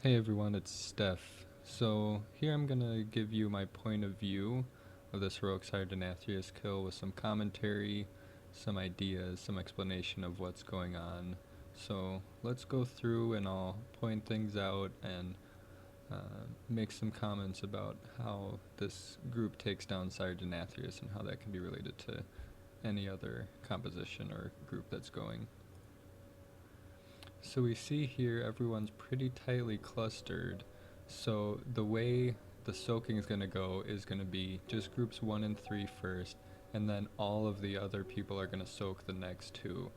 Hey everyone, it's Steph. So here I'm gonna give you my point of view of this heroic Sire Denathrius kill with some commentary, some ideas, some explanation of what's going on. So let's go through and I'll point things out and make some comments about how this group takes down Sire Denathrius and how that can be related to any other composition or group that's going. So we see here everyone's pretty tightly clustered. So the way the soaking is going to go is going to be just groups 1 and 3 first, and then all of the other people are going to soak the next two.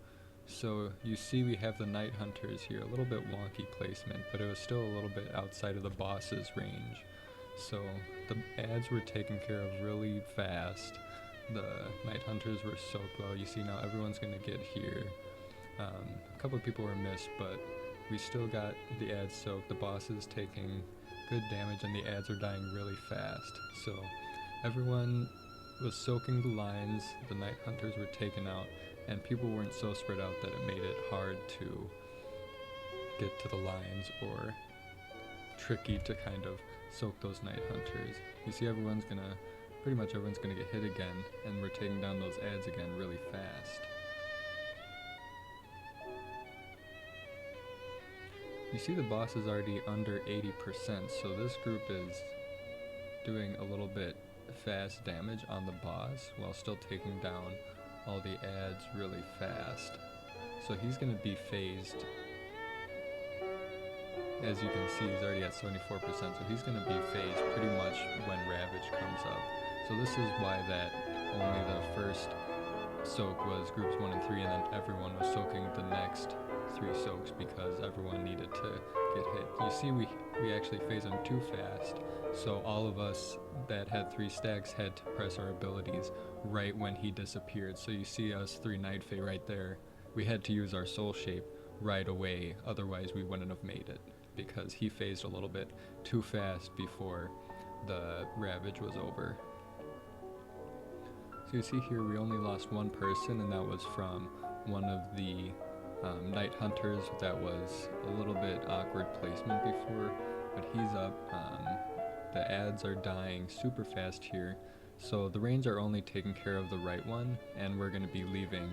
So you see we have the Night Hunters here, a little bit wonky placement, but it was still a little bit outside of the boss's range. So the ads were taken care of really fast. The Night Hunters were soaked well. You see now everyone's going to get here. A couple of people were missed, but we still got the ads soaked. The boss is taking good damage and the ads are dying really fast. So everyone was soaking the lines, the Night Hunters were taken out, and people weren't so spread out that it made it hard to get to the lines or tricky to kind of soak those Night Hunters. You see pretty much everyone's gonna get hit again, and we're taking down those ads again really fast. You see the boss is already under 80%, so this group is doing a little bit fast damage on the boss while still taking down all the ads really fast. So he's going to be phased. As you can see, he's already at 74%, so he's going to be phased pretty much when Ravage comes up. So this is why that only the first soak was groups 1 and 3, and then everyone was soaking the next 3 soaks because everyone needed to get hit. You see we actually phase him too fast, so all of us that had 3 stacks had to press our abilities right when he disappeared. So you see us 3 Night Fae right there. We had to use our soul shape right away, otherwise we wouldn't have made it because he phased a little bit too fast before the Ravage was over. So you see here we only lost 1 person, and that was from one of the Night Hunters. That was a little bit awkward placement before, but he's up. The ads are dying super fast here, so the Rains are only taking care of the right one, and we're going to be leaving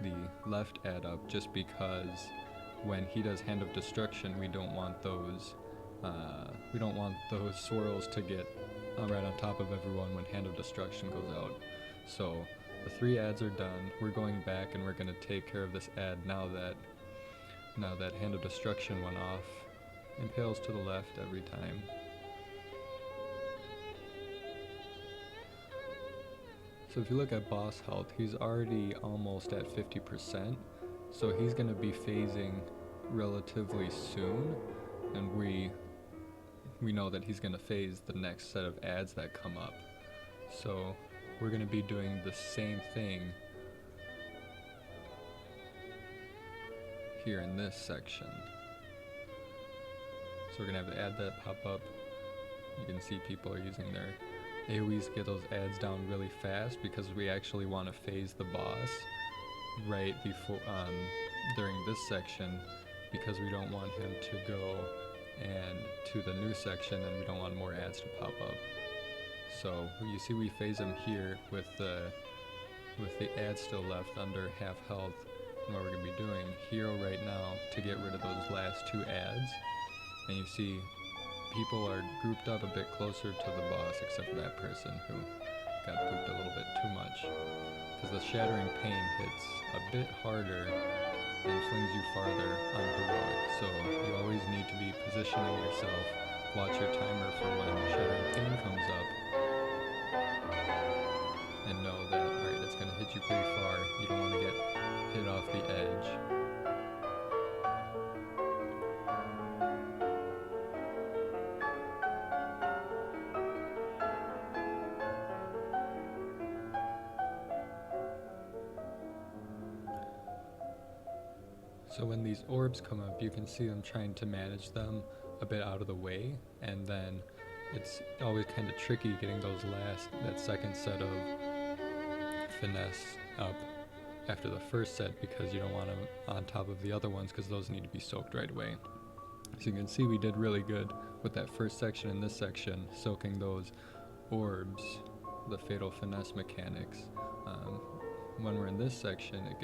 the left ad up just because when he does Hand of Destruction, we don't want those swirls to get right on top of everyone when Hand of Destruction goes out. So the 3 ads are done. We're going back and we're going to take care of this ad now that Hand of Destruction went off. Impales to the left every time. So if you look at boss health, he's already almost at 50%. So he's going to be phasing relatively soon, and we know that he's going to phase the next set of ads that come up. So we're going to be doing the same thing here in this section. So we're going to have the ad that pop up. You can see people are using their AoEs to get those ads down really fast because we actually want to phase the boss right before during this section, because we don't want him to go and to the new section, and we don't want more ads to pop up. So you see we phase him here with the ad still left under half health. And what we're going to be doing, hero right now to get rid of those last 2 ads. And you see people are grouped up a bit closer to the boss, except for that person who got pooped a little bit too much. Because the Shattering Pain hits a bit harder and flings you farther on heroic. So you always need to be positioning yourself. Watch your timer for when Shattering Pain comes up, and know that, alright, it's going to hit you pretty far. You don't want to get hit off the edge. So when these orbs come up, you can see them trying to manage them a bit out of the way, and then it's always kind of tricky getting that second set of finesse up after the first set, because you don't want them on top of the other ones because those need to be soaked right away. So you can see we did really good with that first section and this section, soaking those orbs, the Fatal Finesse mechanics. When we're in this section, it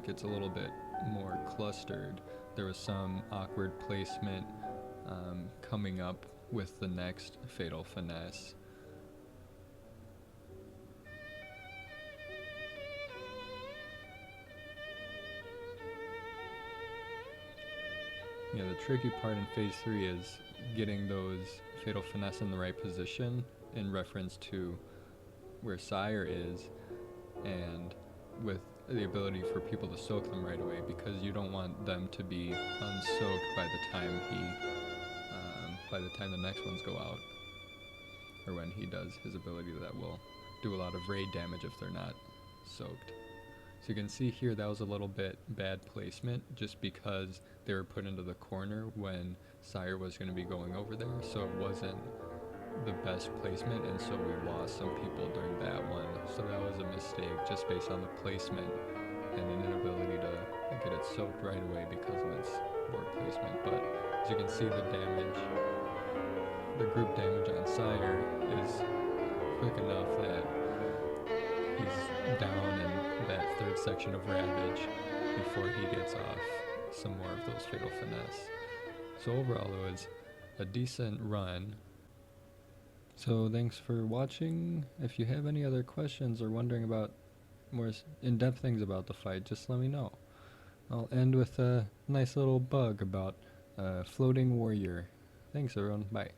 gets a little bit more clustered. There was some awkward placement coming up with the next Fatal Finesse. Yeah, the tricky part in phase 3 is getting those Fatal Finesse in the right position in reference to where Sire is, and with the ability for people to soak them right away, because you don't want them to be unsoaked by the time the next ones go out, or when he does his ability that will do a lot of raid damage if they're not soaked. So you can see here that was a little bit bad placement, just because they were put into the corner when Sire was going to be going over there, so it wasn't the best placement, and so we lost some people during that one. So that was a mistake, just based on the placement and an inability to get it soaked right away because of its board placement. But as you can see, the damage, the group damage on Sire is quick enough that he's down in that third section of Ravage before he gets off some more of those Fatal Finesse. So overall it was a decent run. So thanks for watching. If you have any other questions or wondering about more in-depth things about the fight, just let me know. I'll end with a nice little bug about a floating warrior. Thanks everyone, bye.